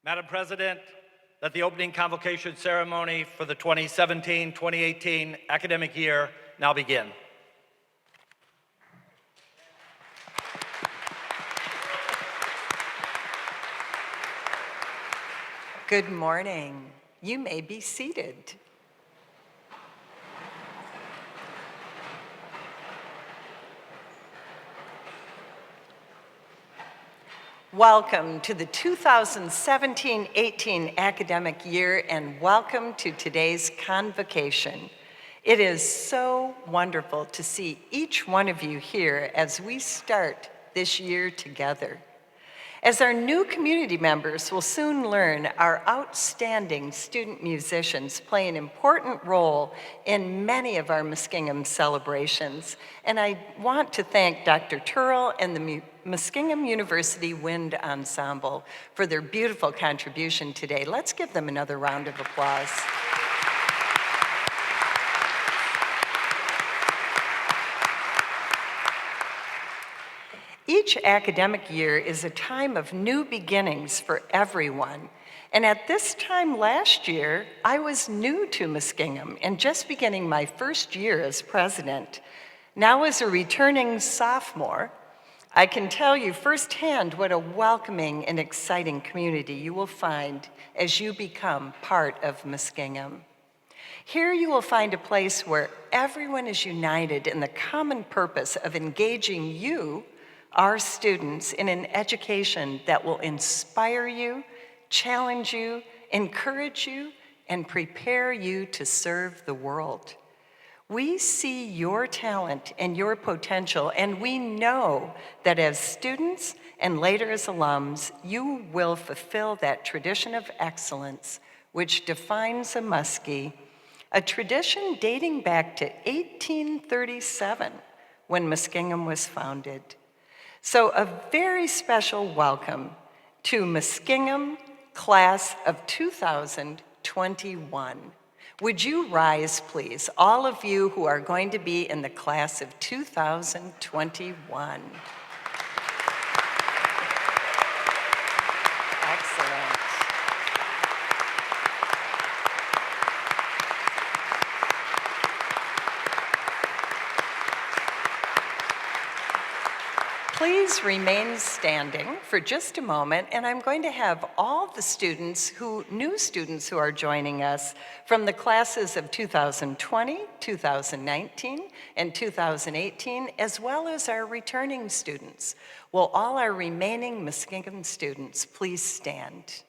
Madam President, let the opening convocation ceremony for the 2017-2018 academic year now begin. Good morning. You may be seated. Welcome to the 2017-18 academic year and welcome to today's convocation. It is so wonderful to see each one of you here as we start this year together. As our new community members will soon learn, our outstanding student musicians play an important role in many of our Muskingum celebrations. And I want to thank Dr. Turrell and the Muskingum University Wind Ensemble for their beautiful contribution today. Let's give them another round of applause. Each academic year is a time of new beginnings for everyone. And at this time last year, I was new to Muskingum and just beginning my first year as president. Now as a returning sophomore, I can tell you firsthand what a welcoming and exciting community you will find as you become part of Muskingum. Here you will find a place where everyone is united in the common purpose of engaging you, our students, in an education that will inspire you, challenge you, encourage you, and prepare you to serve the world. We see your talent and your potential, and we know that as students and later as alums, you will fulfill that tradition of excellence which defines a Muskie, a tradition dating back to 1837 when Muskingum was founded. So a very special welcome to Muskingum class of 2021. Would you rise, please, all of you who are going to be in the class of 2021. Excellent. Please remain standing for just a moment, and I'm going to have all the students new students who are joining us from the classes of 2020, 2019, and 2018, as well as our returning students. Will all our remaining Muskingum students please stand?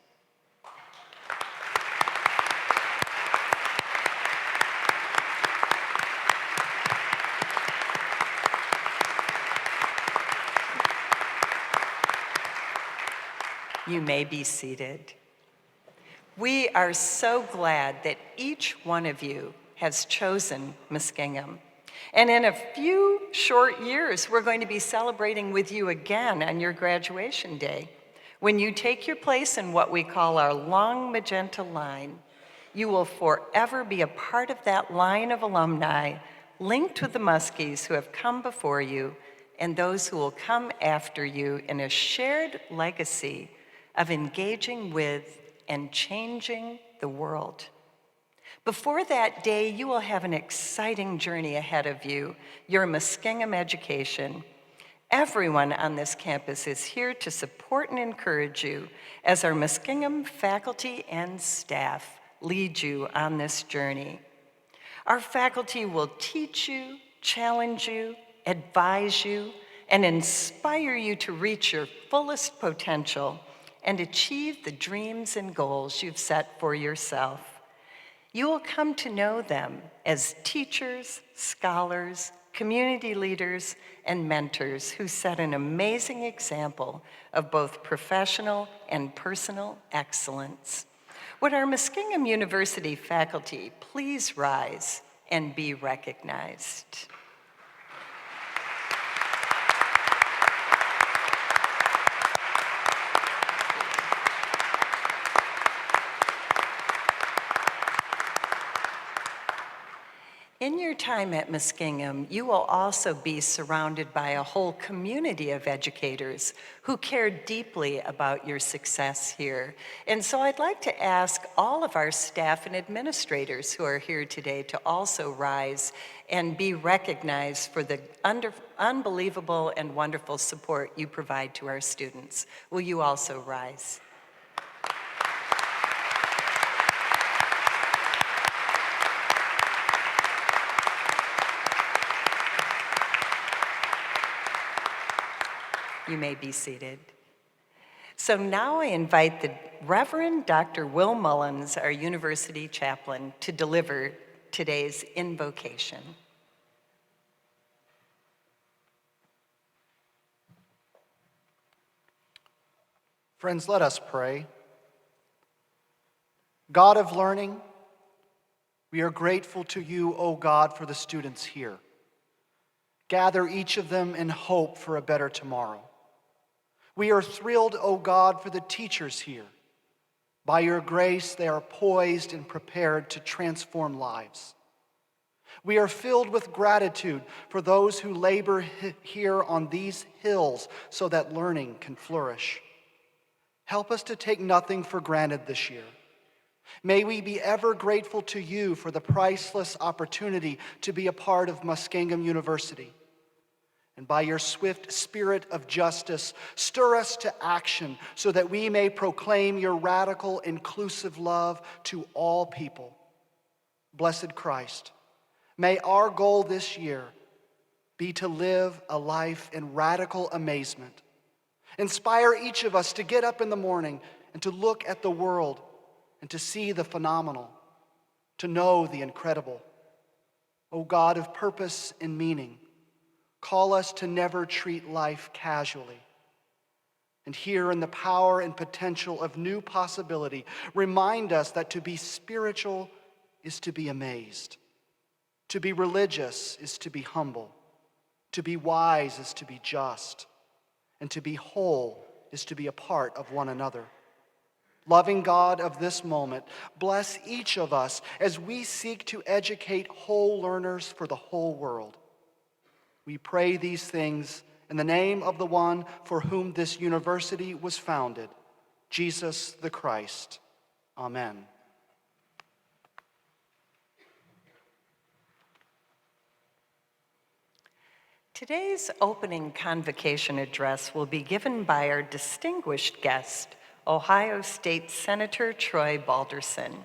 You may be seated. We are so glad that each one of you has chosen Muskingum. And in a few short years, we're going to be celebrating with you again on your graduation day. When you take your place in what we call our long magenta line, you will forever be a part of that line of alumni linked with the Muskies who have come before you and those who will come after you in a shared legacy of engaging with and changing the world. Before that day, you will have an exciting journey ahead of you, your Muskingum education. Everyone on this campus is here to support and encourage you as our Muskingum faculty and staff lead you on this journey. Our faculty will teach you, challenge you, advise you, and inspire you to reach your fullest potential and achieve the dreams and goals you've set for yourself. You will come to know them as teachers, scholars, community leaders, and mentors who set an amazing example of both professional and personal excellence. Would our Muskingum University faculty please rise and be recognized? In your time at Muskingum, you will also be surrounded by a whole community of educators who care deeply about your success here. And so I'd like to ask all of our staff and administrators who are here today to also rise and be recognized for the unbelievable and wonderful support you provide to our students. Will you also rise? You may be seated. So now I invite the Reverend Dr. Will Mullins, our university chaplain, to deliver today's invocation. Friends, let us pray. God of learning, we are grateful to you, O God, for the students here. Gather each of them in hope for a better tomorrow. We are thrilled, O God, for the teachers here. By your grace, they are poised and prepared to transform lives. We are filled with gratitude for those who labor here on these hills so that learning can flourish. Help us to take nothing for granted this year. May we be ever grateful to you for the priceless opportunity to be a part of Muskingum University. And by your swift spirit of justice, stir us to action so that we may proclaim your radical, inclusive love to all people. Blessed Christ, may our goal this year be to live a life in radical amazement. Inspire each of us to get up in the morning and to look at the world and to see the phenomenal, to know the incredible. O God of purpose and meaning, call us to never treat life casually. And here in the power and potential of new possibility, remind us that to be spiritual is to be amazed. To be religious is to be humble. To be wise is to be just. And to be whole is to be a part of one another. Loving God of this moment, bless each of us as we seek to educate whole learners for the whole world. We pray these things in the name of the one for whom this university was founded, Jesus the Christ. Amen. Today's opening convocation address will be given by our distinguished guest, Ohio State Senator Troy Balderson.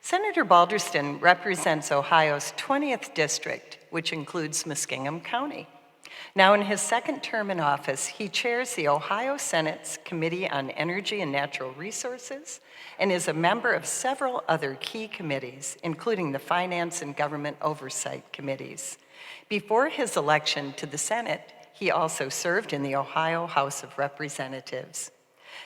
Senator Balderson represents Ohio's 20th district, which includes Muskingum County. Now in his second term in office, he chairs the Ohio Senate's Committee on Energy and Natural Resources and is a member of several other key committees, including the Finance and Government Oversight Committees. Before his election to the Senate, he also served in the Ohio House of Representatives.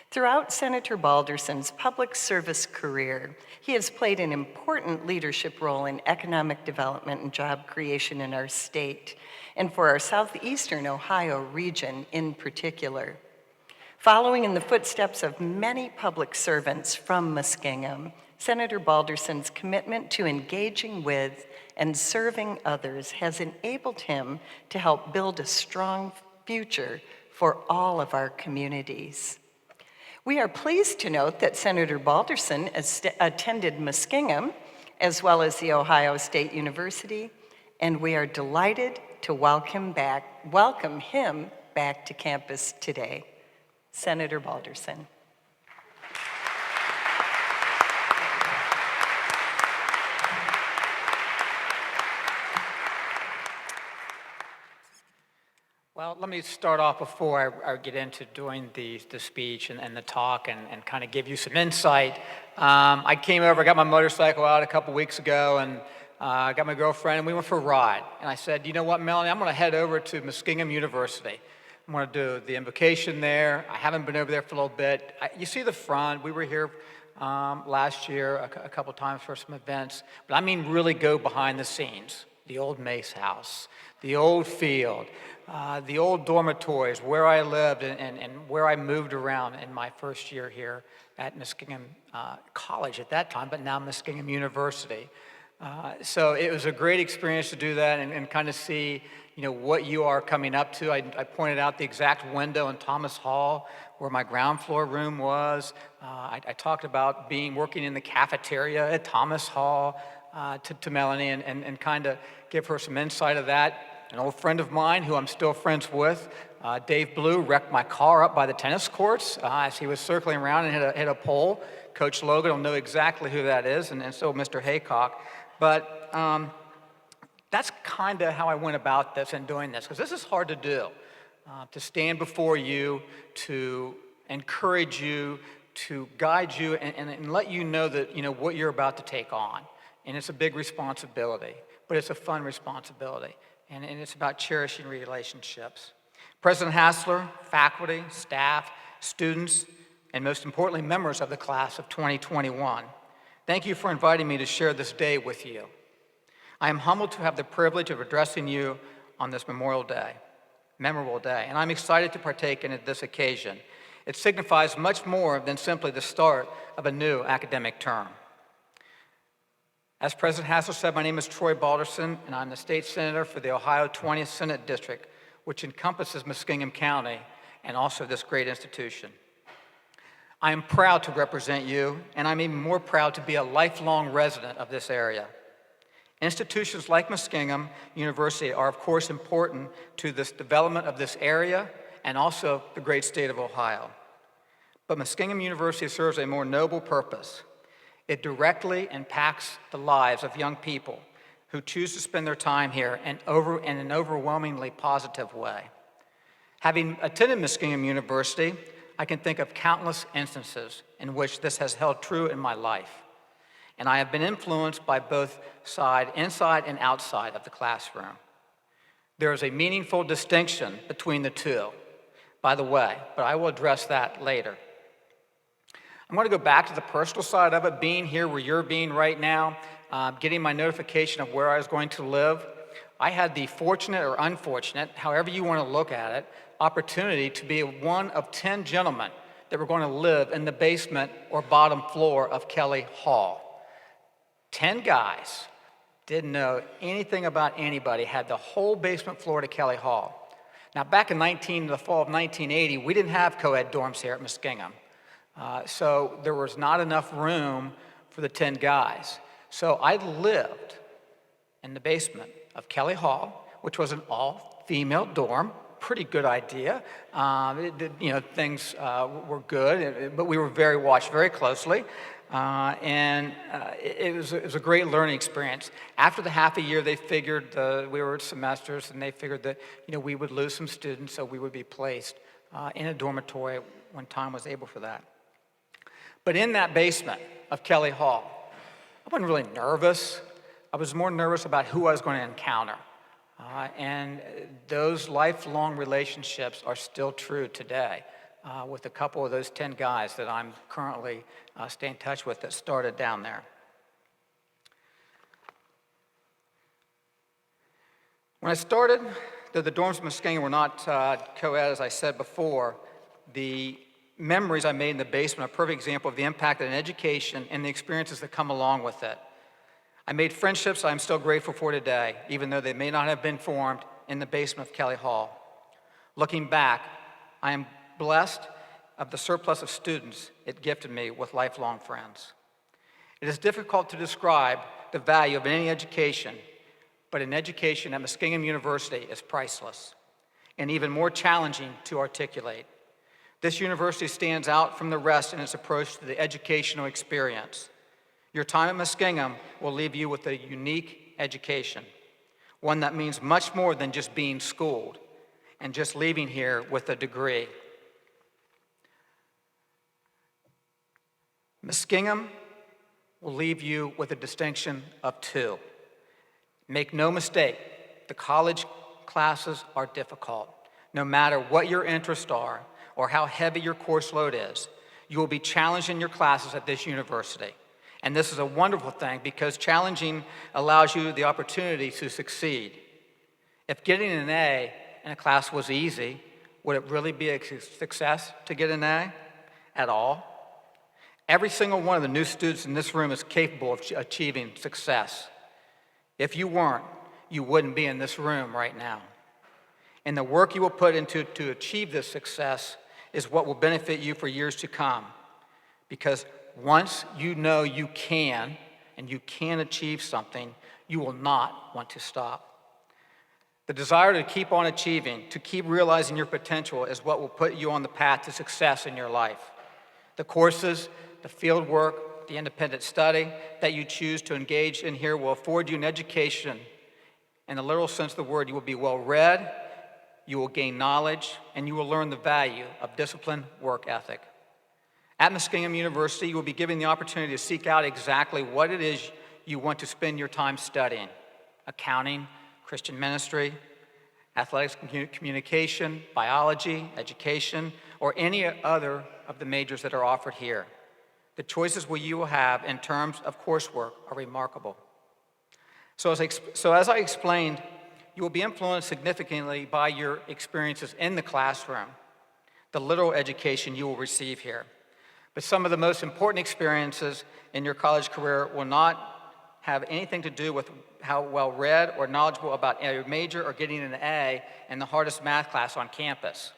Throughout Senator Balderson's public service career, he has played an important leadership role in economic development and job creation in our state, and for our southeastern Ohio region in particular. Following in the footsteps of many public servants from Muskingum, Senator Balderson's commitment to engaging with and serving others has enabled him to help build a strong future for all of our communities. We are pleased to note that Senator Balderson attended Muskingum as well as the Ohio State University, and we are delighted to welcome him back to campus today. Senator Balderson. Well, let me start off before I get into doing the speech and the talk and kind of give you some insight. I came over, got my motorcycle out a couple weeks ago, and I got my girlfriend, and we went for a ride. And I said, you know what, Melanie, I'm going to head over to Muskingum University. I'm going to do the invocation there. I haven't been over there for a little bit. You see the front. We were here last year a couple times for some events. But I mean really go behind the scenes. The old Mace House, the old field, the old dormitories, where I lived and where I moved around in my first year here at Muskingum College at that time, but now Muskingum University. So it was a great experience to do that and kind of see, you know, what you are coming up to. I pointed out the exact window in Thomas Hall where my ground floor room was. I talked about working in the cafeteria at Thomas Hall to Melanie and kind of give her some insight of that. An old friend of mine who I'm still friends with, Dave Blue, wrecked my car up by the tennis courts as he was circling around and hit a pole. Coach Logan will know exactly who that is, and so Mr. Haycock. But that's kind of how I went about this and doing this, because this is hard to do, to stand before you, to encourage you, to guide you, and let you know that, you know, what you're about to take on. And it's a big responsibility, but it's a fun responsibility. And it's about cherishing relationships. President Hassler, faculty, staff, students, and most importantly, members of the class of 2021, thank you for inviting me to share this day with you. I am humbled to have the privilege of addressing you on this memorable day, and I'm excited to partake in this occasion. It signifies much more than simply the start of a new academic term. As President Hassler said, my name is Troy Balderson, and I'm the state senator for the Ohio 20th Senate District, which encompasses Muskingum County and also this great institution. I am proud to represent you, and I'm even more proud to be a lifelong resident of this area. Institutions like Muskingum University are, of course, important to this development of this area and also the great state of Ohio. But Muskingum University serves a more noble purpose. It directly impacts the lives of young people who choose to spend their time here in an overwhelmingly positive way. Having attended Muskingum University, I can think of countless instances in which this has held true in my life. And I have been influenced by both inside and outside of the classroom. There is a meaningful distinction between the two, by the way, but I will address that later. I'm going to go back to the personal side of it, being here where you're being right now, getting my notification of where I was going to live. I had the fortunate or unfortunate, however you want to look at it, opportunity to be one of 10 gentlemen that were going to live in the basement or bottom floor of Kelly Hall. 10 guys, didn't know anything about anybody, had the whole basement floor to Kelly Hall. Now, back in the fall of 1980, we didn't have co-ed dorms here at Muskingum. So there was not enough room for the 10 guys. So I lived in the basement of Kelly Hall, which was an all-female dorm. Pretty good idea. Things were good, but we were watched very closely. It was a great learning experience. After the half a year, they figured we were at semesters, and they figured that we would lose some students, so we would be placed in a dormitory when time was able for that. But in that basement of Kelly Hall, I wasn't really nervous. I was more nervous about who I was going to encounter. And those lifelong relationships are still true today with a couple of those 10 guys that I'm currently staying in touch with that started down there. When I started, though the dorms in Muskingum were not co-ed, as I said before, the memories I made in the basement are a perfect example of the impact of an education and the experiences that come along with it. I made friendships I'm still grateful for today, even though they may not have been formed in the basement of Kelly Hall. Looking back, I am blessed of the surplus of students it gifted me with lifelong friends. It is difficult to describe the value of any education, but an education at Muskingum University is priceless and even more challenging to articulate. This university stands out from the rest in its approach to the educational experience. Your time at Muskingum will leave you with a unique education, one that means much more than just being schooled and just leaving here with a degree. Muskingum will leave you with a distinction of two. Make no mistake, the college classes are difficult. No matter what your interests are or how heavy your course load is, you will be challenged in your classes at this university. And this is a wonderful thing because challenging allows you the opportunity to succeed. If getting an A in a class was easy, would it really be a success to get an A at all? Every single one of the new students in this room is capable of achieving success. If you weren't, you wouldn't be in this room right now. And the work you will put into to achieve this success is what will benefit you for years to come. Because once you know you can, and you can achieve something, you will not want to stop. The desire to keep on achieving, to keep realizing your potential is what will put you on the path to success in your life. The courses, the field work, the independent study that you choose to engage in here will afford you an education. In the literal sense of the word, you will be well read, you will gain knowledge, and you will learn the value of disciplined work ethic. At Muskingum University, you will be given the opportunity to seek out exactly what it is you want to spend your time studying: accounting, Christian ministry, athletics, communication, biology, education, or any other of the majors that are offered here. The choices you will have in terms of coursework are remarkable. So as I explained, you will be influenced significantly by your experiences in the classroom, the literal education you will receive here. But some of the most important experiences in your college career will not have anything to do with how well read or knowledgeable about a major or getting an A in the hardest math class on campus.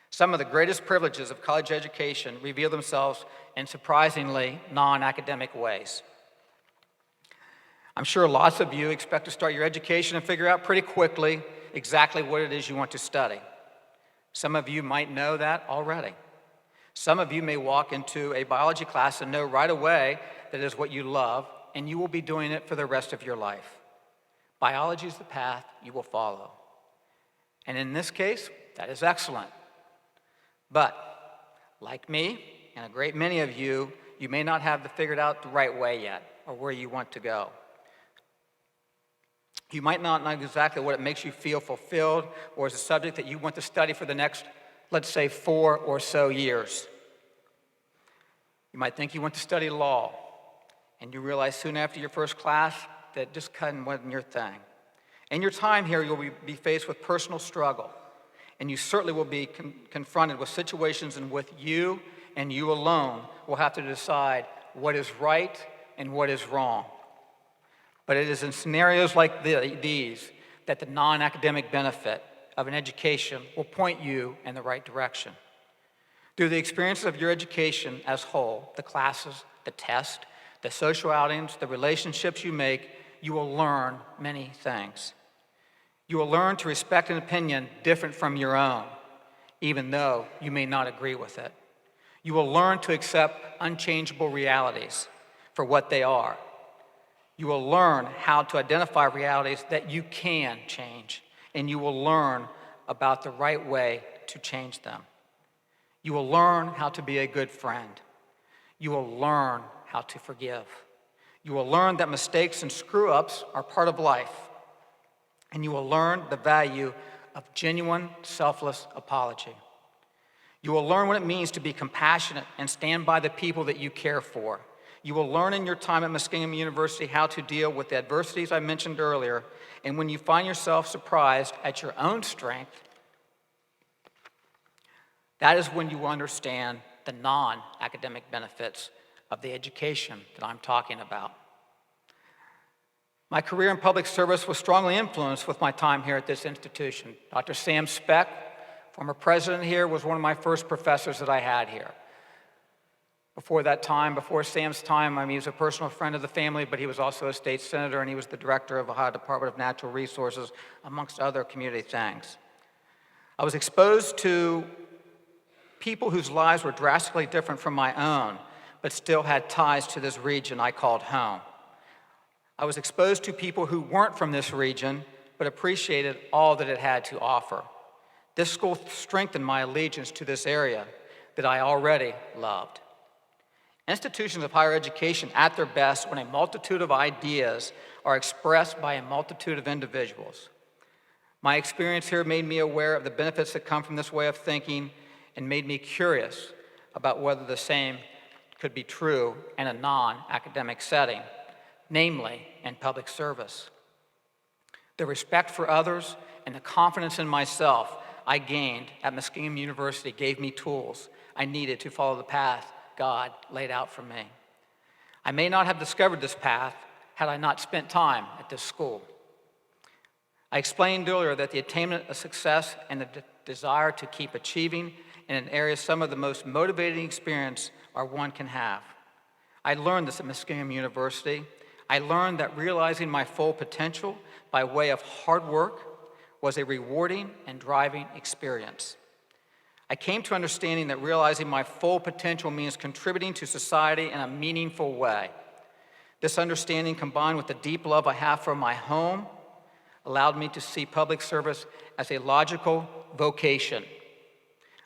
Some of the greatest privileges of college education reveal themselves in surprisingly non-academic ways. I'm sure lots of you expect to start your education and figure out pretty quickly exactly what it is you want to study. Some of you might know that already. Some of you may walk into a biology class and know right away that is what you love, and you will be doing it for the rest of your life. Biology is the path you will follow. And in this case, that is excellent. But, like me, and a great many of you, you may not have it figured out the right way yet. or where you want to go. You might not know exactly what it makes you feel fulfilled or is a subject that you want to study for the next, let's say, 4 or so years. You might think you want to study law, and you realize soon after your first class that just cutting wasn't your thing. In your time here, you'll be faced with personal struggle, and you certainly will be confronted with situations in which you and you alone will have to decide what is right and what is wrong. But it is in scenarios like these that the non-academic benefit of an education will point you in the right direction. Through the experiences of your education as whole, the classes, the test, the social outings, the relationships you make, you will learn many things. You will learn to respect an opinion different from your own, even though you may not agree with it. You will learn to accept unchangeable realities for what they are. You will learn how to identify realities that you can change, and you will learn about the right way to change them. You will learn how to be a good friend. You will learn how to forgive. You will learn that mistakes and screw-ups are part of life, and you will learn the value of genuine, selfless apology. You will learn what it means to be compassionate and stand by the people that you care for. You will learn in your time at Muskingum University how to deal with the adversities I mentioned earlier, and when you find yourself surprised at your own strength, that is when you will understand the non-academic benefits of the education that I'm talking about. My career in public service was strongly influenced with my time here at this institution. Dr. Sam Speck, former president here, was one of my first professors that I had here. Before that time, before Sam's time, he was a personal friend of the family, but he was also a state senator, and he was the director of the Ohio Department of Natural Resources, amongst other community things. I was exposed to people whose lives were drastically different from my own, but still had ties to this region I called home. I was exposed to people who weren't from this region, but appreciated all that it had to offer. This school strengthened my allegiance to this area that I already loved. Institutions of higher education at their best when a multitude of ideas are expressed by a multitude of individuals. My experience here made me aware of the benefits that come from this way of thinking and made me curious about whether the same could be true in a non-academic setting, namely in public service. The respect for others and the confidence in myself I gained at Muskingum University gave me tools I needed to follow the path God laid out for me. I may not have discovered this path had I not spent time at this school. I explained earlier that the attainment of success and the desire to keep achieving in an area some of the most motivating experience one can have. I learned this at Muskingum University. I learned that realizing my full potential by way of hard work was a rewarding and driving experience. I came to understanding that realizing my full potential means contributing to society in a meaningful way. This understanding, combined with the deep love I have for my home, allowed me to see public service as a logical vocation.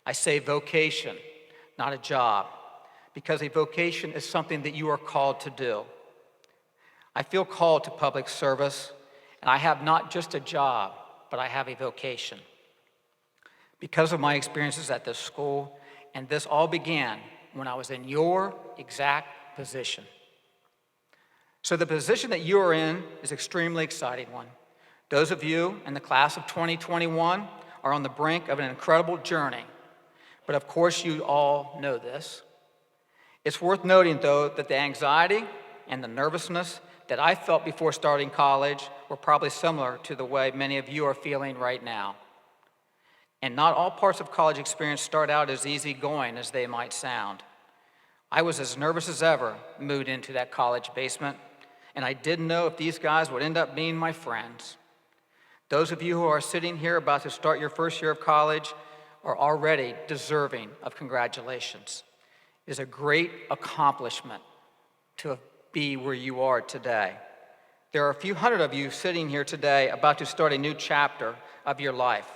I say vocation, not a job, because a vocation is something that you are called to do. I feel called to public service, and I have not just a job, but I have a vocation. Because of my experiences at this school, and this all began when I was in your exact position. So the position that you are in is an extremely exciting one. Those of you in the class of 2021 are on the brink of an incredible journey, but of course you all know this. It's worth noting, though, that the anxiety and the nervousness that I felt before starting college were probably similar to the way many of you are feeling right now. And not all parts of college experience start out as easygoing as they might sound. I was as nervous as ever moved into that college basement, and I didn't know if these guys would end up being my friends. Those of you who are sitting here about to start your first year of college are already deserving of congratulations. It is a great accomplishment to be where you are today. There are a few hundred of you sitting here today about to start a new chapter of your life.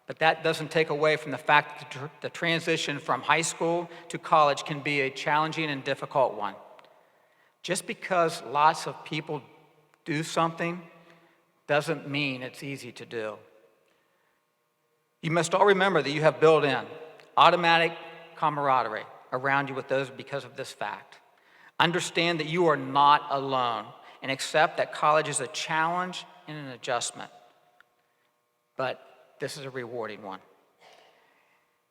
But that doesn't take away from the fact that the transition from high school to college can be a challenging and difficult one. Just because lots of people do something doesn't mean it's easy to do. You must all remember that you have built in automatic camaraderie around you with those because of this fact. Understand that you are not alone and accept that college is a challenge and an adjustment. But this is a rewarding one.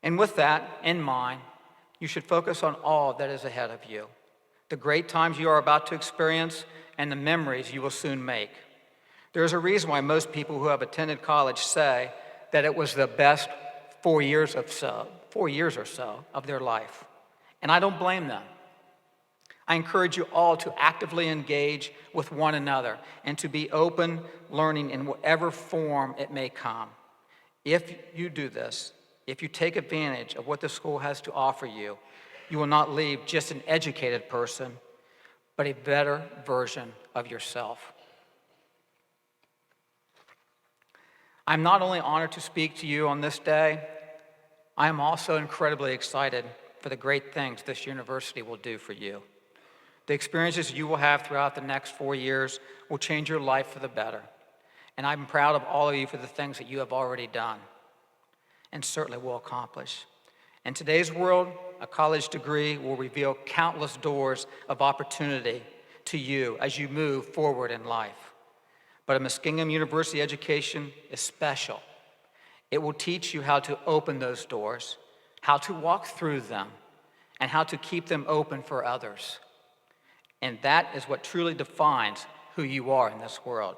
And with that in mind, you should focus on all that is ahead of you, the great times you are about to experience and the memories you will soon make. There is a reason why most people who have attended college say that it was the best 4 years or so of their life. And I don't blame them. I encourage you all to actively engage with one another and to be open, learning in whatever form it may come. If you do this, if you take advantage of what the school has to offer you, you will not leave just an educated person, but a better version of yourself. I'm not only honored to speak to you on this day, I am also incredibly excited for the great things this university will do for you. The experiences you will have throughout the next 4 years will change your life for the better. And I'm proud of all of you for the things that you have already done and certainly will accomplish. In today's world, a college degree will reveal countless doors of opportunity to you as you move forward in life. But a Muskingum University education is special. It will teach you how to open those doors, how to walk through them, and how to keep them open for others. And that is what truly defines who you are in this world.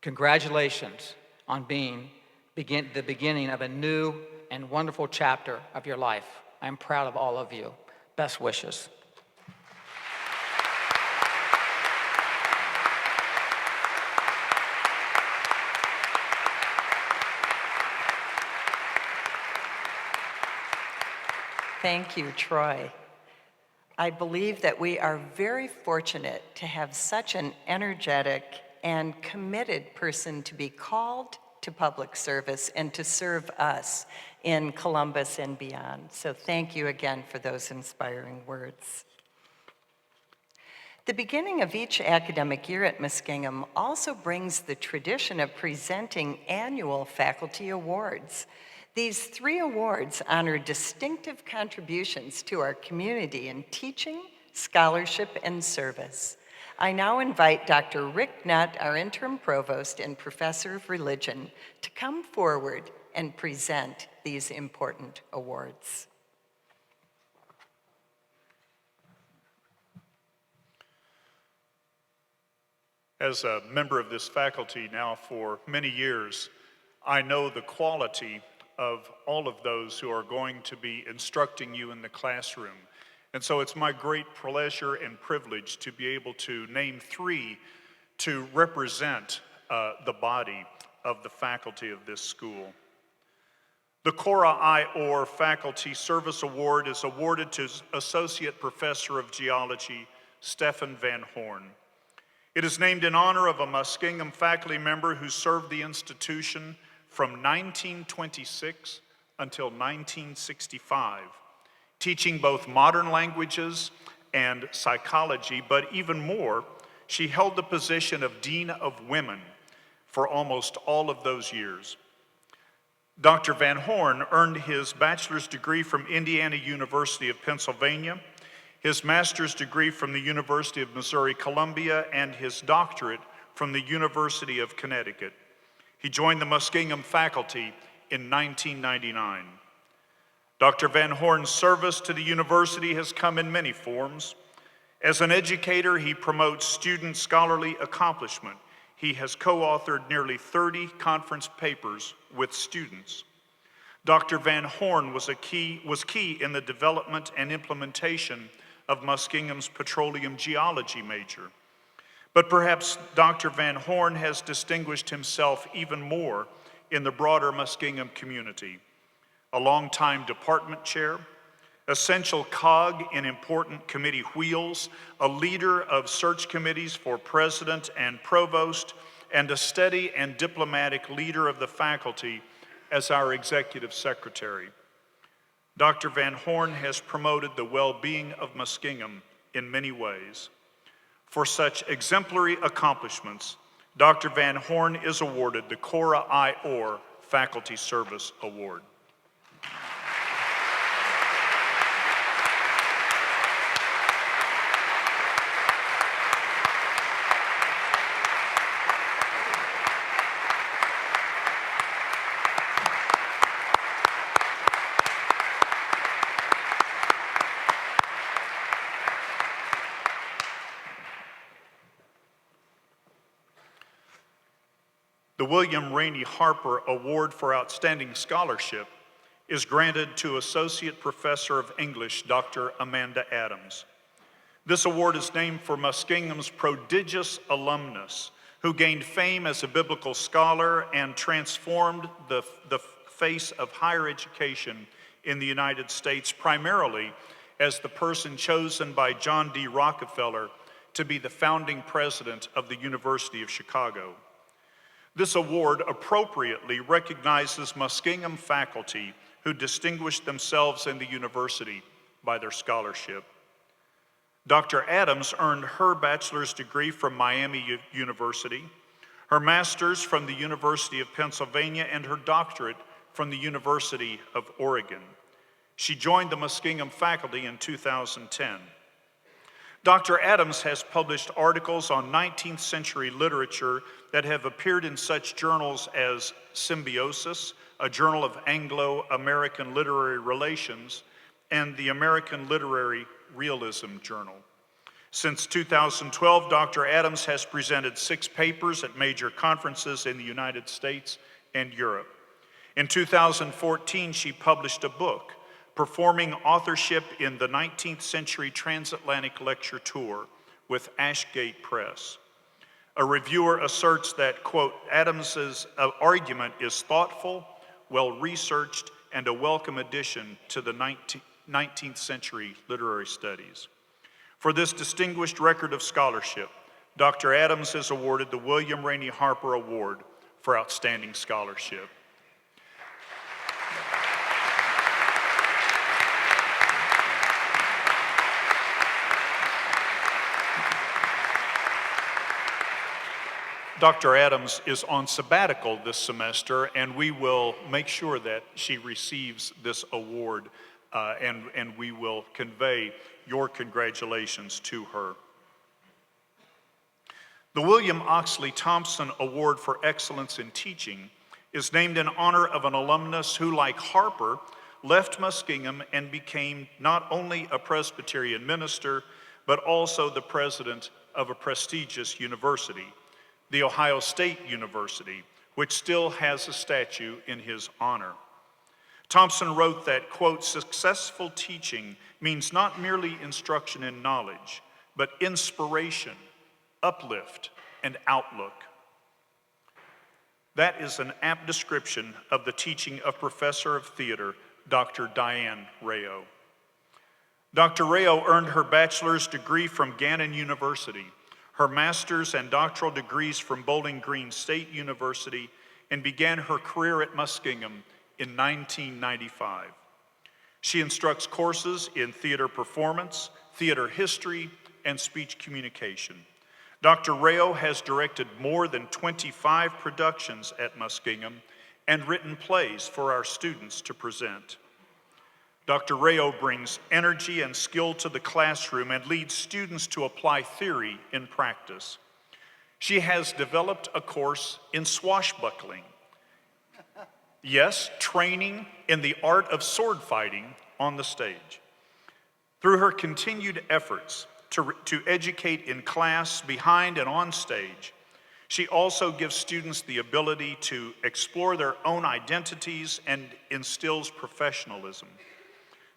Congratulations on being the beginning of a new and wonderful chapter of your life. I'm proud of all of you. Best wishes. Thank you, Troy. I believe that we are very fortunate to have such an energetic and committed person to be called to public service and to serve us in Columbus and beyond. So thank you again for those inspiring words. The beginning of each academic year at Muskingum also brings the tradition of presenting annual faculty awards. These 3 awards honor distinctive contributions to our community in teaching, scholarship, and service. I now invite Dr. Rick Nutt, our interim provost and professor of religion, to come forward and present these important awards. As a member of this faculty now for many years, I know the quality of all of those who are going to be instructing you in the classroom. And so it's my great pleasure and privilege to be able to name 3 to represent the body of the faculty of this school. The Cora I. Orr Faculty Service Award is awarded to Associate Professor of Geology, Stephan Van Horn. It is named in honor of a Muskingum faculty member who served the institution from 1926 until 1965, teaching both modern languages and psychology, but even more, she held the position of Dean of Women for almost all of those years. Dr. Van Horn earned his bachelor's degree from Indiana University of Pennsylvania, his master's degree from the University of Missouri-Columbia, and his doctorate from the University of Connecticut. He joined the Muskingum faculty in 1999. Dr. Van Horn's service to the university has come in many forms. As an educator, he promotes student scholarly accomplishment. He has co-authored nearly 30 conference papers with students. Dr. Van Horn was key in the development and implementation of Muskingum's petroleum geology major. But perhaps Dr. Van Horn has distinguished himself even more in the broader Muskingum community. A longtime department chair, essential cog in important committee wheels, a leader of search committees for president and provost, and a steady and diplomatic leader of the faculty as our executive secretary. Dr. Van Horn has promoted the well-being of Muskingum in many ways. For such exemplary accomplishments, Dr. Van Horn is awarded the Cora I. Orr Faculty Service Award. The William Rainey Harper Award for Outstanding Scholarship is granted to Associate Professor of English, Dr. Amanda Adams. This award is named for Muskingum's prodigious alumnus, who gained fame as a biblical scholar and transformed the face of higher education in the United States, primarily as the person chosen by John D. Rockefeller to be the founding president of the University of Chicago. This award appropriately recognizes Muskingum faculty who distinguished themselves in the university by their scholarship. Dr. Adams earned her bachelor's degree from Miami University, her master's from the University of Pennsylvania, and her doctorate from the University of Oregon. She joined the Muskingum faculty in 2010. Dr. Adams has published articles on 19th century literature that have appeared in such journals as Symbiosis, a journal of Anglo-American literary relations, and the American Literary Realism Journal. Since 2012, Dr. Adams has presented 6 papers at major conferences in the United States and Europe. In 2014, she published a book, performing authorship in the 19th Century Transatlantic Lecture Tour with Ashgate Press. A reviewer asserts that, quote, Adams's argument is thoughtful, well-researched, and a welcome addition to the 19th century literary studies. For this distinguished record of scholarship, Dr. Adams is awarded the William Rainey Harper Award for Outstanding Scholarship. Dr. Adams is on sabbatical this semester, and we will make sure that she receives this award, and we will convey your congratulations to her. The William Oxley Thompson Award for Excellence in Teaching is named in honor of an alumnus who, like Harper, left Muskingum and became not only a Presbyterian minister, but also the president of a prestigious university, the Ohio State University, which still has a statue in his honor. Thompson wrote that, quote, successful teaching means not merely instruction and knowledge, but inspiration, uplift, and outlook. That is an apt description of the teaching of Professor of Theater, Dr. Diane Rayo. Dr. Rayo earned her bachelor's degree from Gannon University, her master's and doctoral degrees from Bowling Green State University, and began her career at Muskingum in 1995. She instructs courses in theater performance, theater history, and speech communication. Dr. Rayo has directed more than 25 productions at Muskingum and written plays for our students to present. Dr. Rayo brings energy and skill to the classroom and leads students to apply theory in practice. She has developed a course in swashbuckling. Yes, training in the art of sword fighting on the stage. Through her continued efforts to educate in class, behind and on stage, she also gives students the ability to explore their own identities and instills professionalism.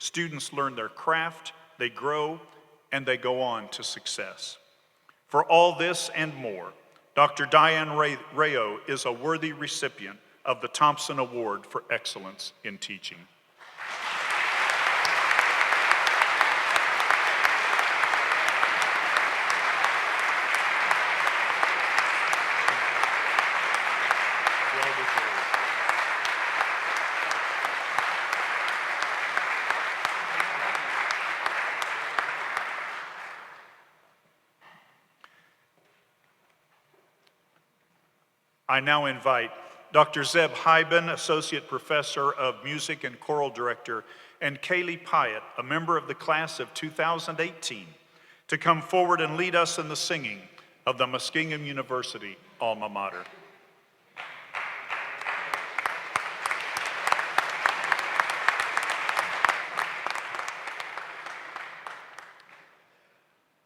Students learn their craft, they grow, and they go on to success. For all this and more, Dr. Diane Rayo is a worthy recipient of the Thompson Award for Excellence in Teaching. I now invite Dr. Zeb Hyben, Associate Professor of Music and Choral Director, and Kaylee Pyatt, a member of the class of 2018, to come forward and lead us in the singing of the Muskingum University alma mater.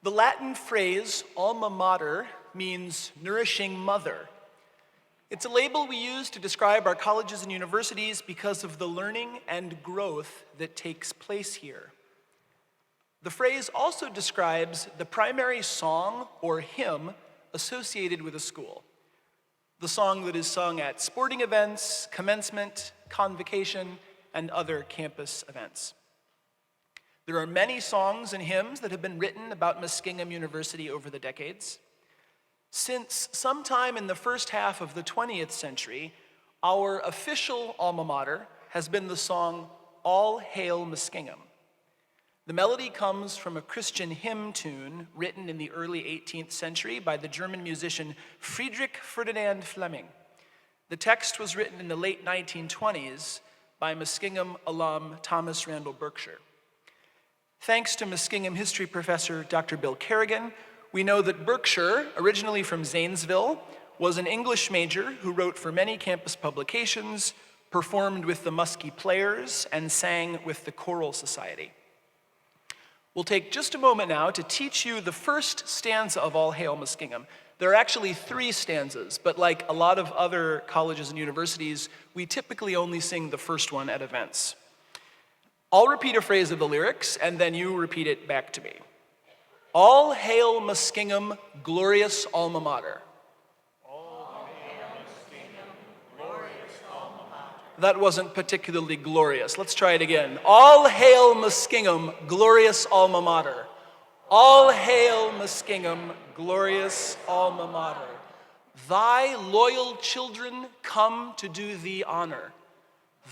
The Latin phrase alma mater means nourishing mother. It's a label we use to describe our colleges and universities because of the learning and growth that takes place here. The phrase also describes the primary song or hymn associated with a school. The song that is sung at sporting events, commencement, convocation, and other campus events. There are many songs and hymns that have been written about Muskingum University over the decades. Since sometime in the first half of the 20th century, our official alma mater has been the song All Hail Muskingum. The melody comes from a Christian hymn tune written in the early 18th century by the German musician Friedrich Ferdinand Fleming. The text was written in the late 1920s by Muskingum alum Thomas Randall Berkshire. Thanks to Muskingum history professor Dr. Bill Kerrigan, we know that Berkshire, originally from Zanesville, was an English major who wrote for many campus publications, performed with the Muskie Players, and sang with the Choral Society. We'll take just a moment now to teach you the first stanza of All Hail Muskingum. There are actually 3 stanzas, but like a lot of other colleges and universities, we typically only sing the first one at events. I'll repeat a phrase of the lyrics, and then you repeat it back to me. All hail Muskingum, glorious alma mater. All hail Muskingum, glorious alma mater. That wasn't particularly glorious. Let's try it again. All hail Muskingum, glorious alma mater. All hail Muskingum, glorious alma mater. Thy loyal children come to do thee honor.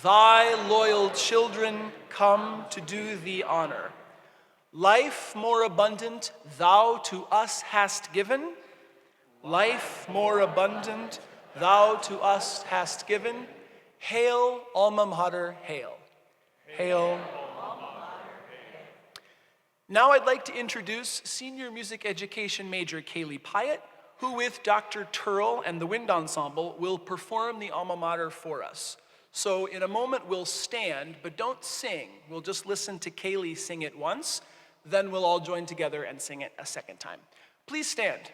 Thy loyal children come to do thee honor. Life more abundant thou to us hast given. Life more abundant thou to us hast given. Hail, alma mater, hail. Hail. Now I'd like to introduce senior music education major Kaylee Pyatt, who with Dr. Turl and the Wind Ensemble will perform the alma mater for us. So in a moment we'll stand, but don't sing. We'll just listen to Kaylee sing it once, then we'll all join together and sing it a second time. Please stand.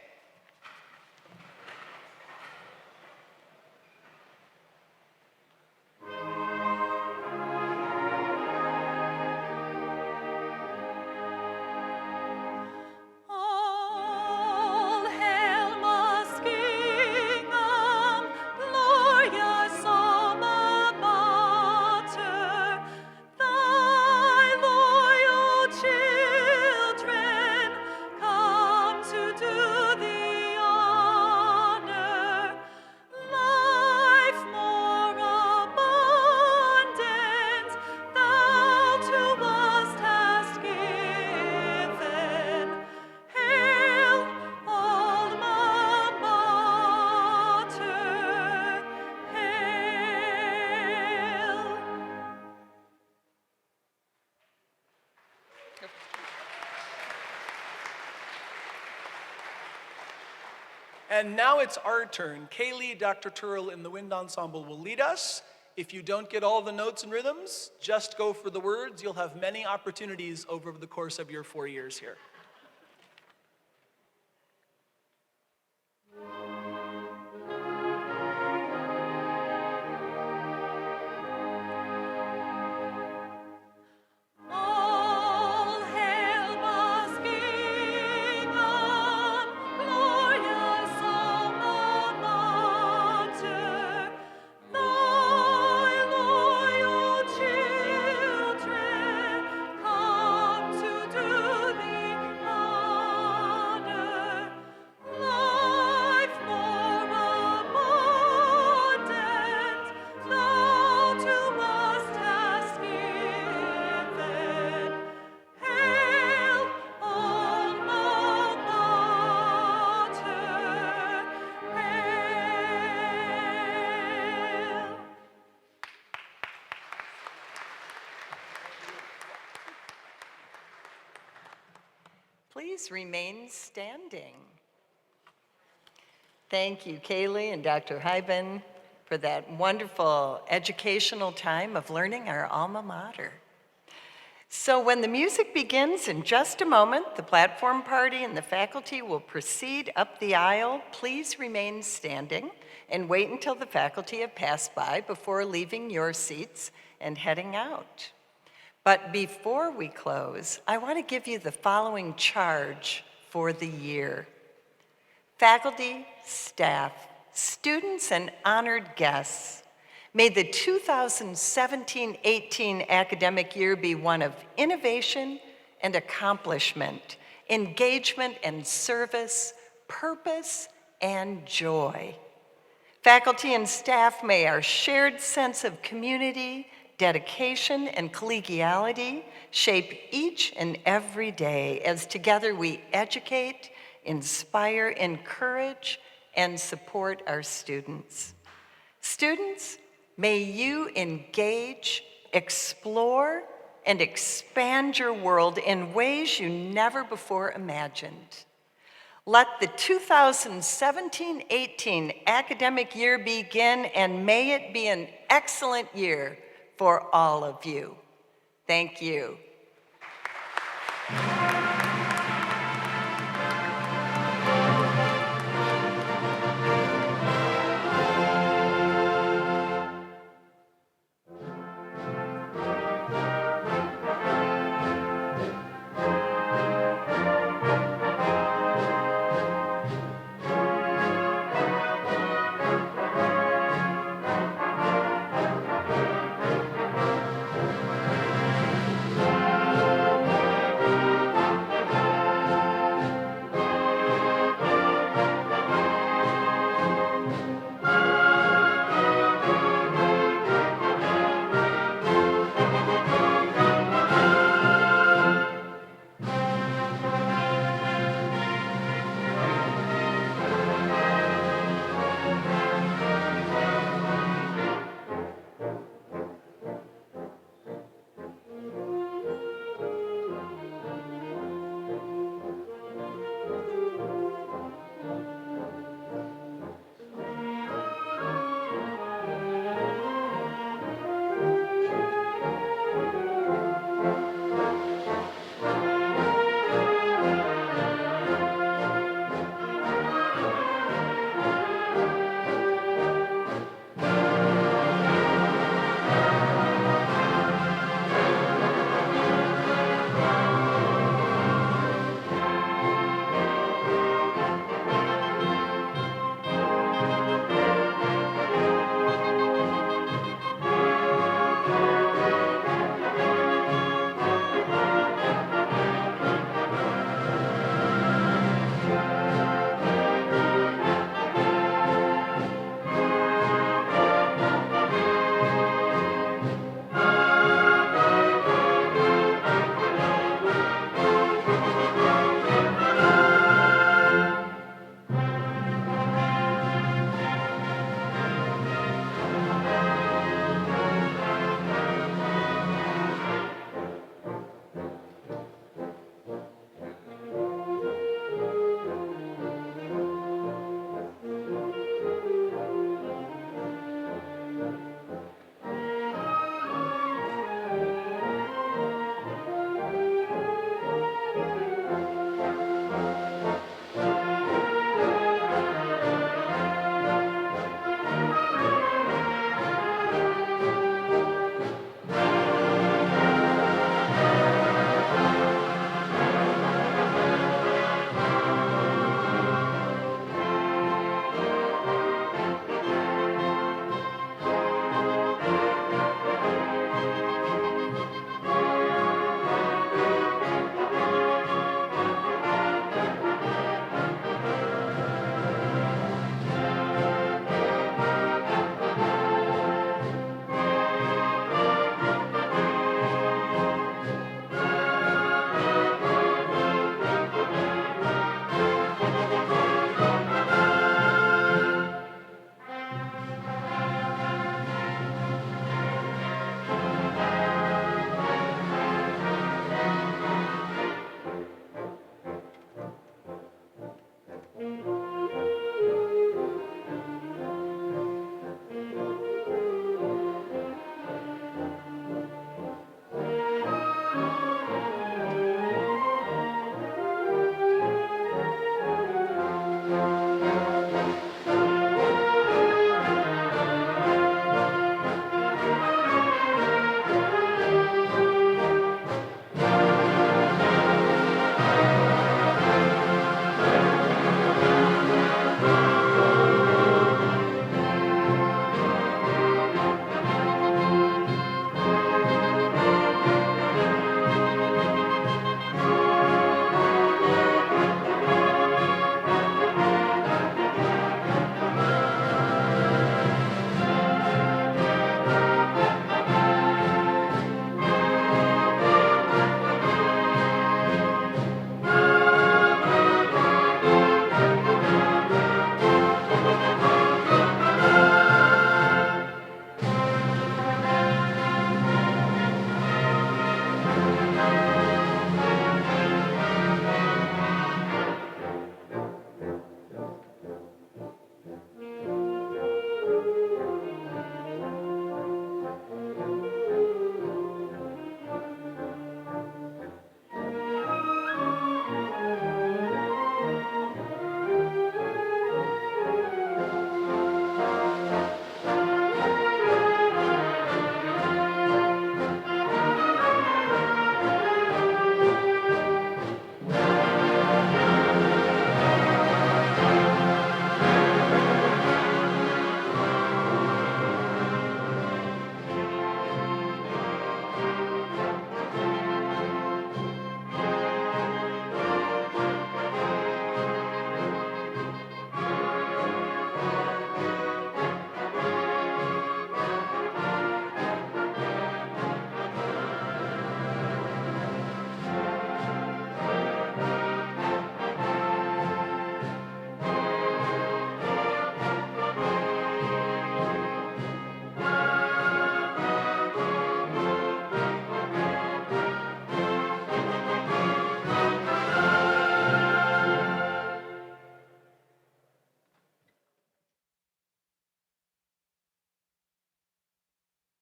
And now it's our turn. Kaylee, Dr. Turl, and the Wind Ensemble will lead us. If you don't get all the notes and rhythms, just go for the words. You'll have many opportunities over the course of your 4 years here. Please remain standing. Thank you, Kaylee and Dr. Hyben, for that wonderful educational time of learning our alma mater. So when the music begins in just a moment, the platform party and the faculty will proceed up the aisle. Please remain standing and wait until the faculty have passed by before leaving your seats and heading out. But before we close, I want to give you the following charge for the year. Faculty, staff, students, and honored guests, may the 2017-18 academic year be one of innovation and accomplishment, engagement and service, purpose and joy. Faculty and staff, may our shared sense of community, dedication, and collegiality shape each and every day as together we educate, inspire, encourage, and support our students. Students, may you engage, explore, and expand your world in ways you never before imagined. Let the 2017-18 academic year begin, and may it be an excellent year for all of you. Thank you.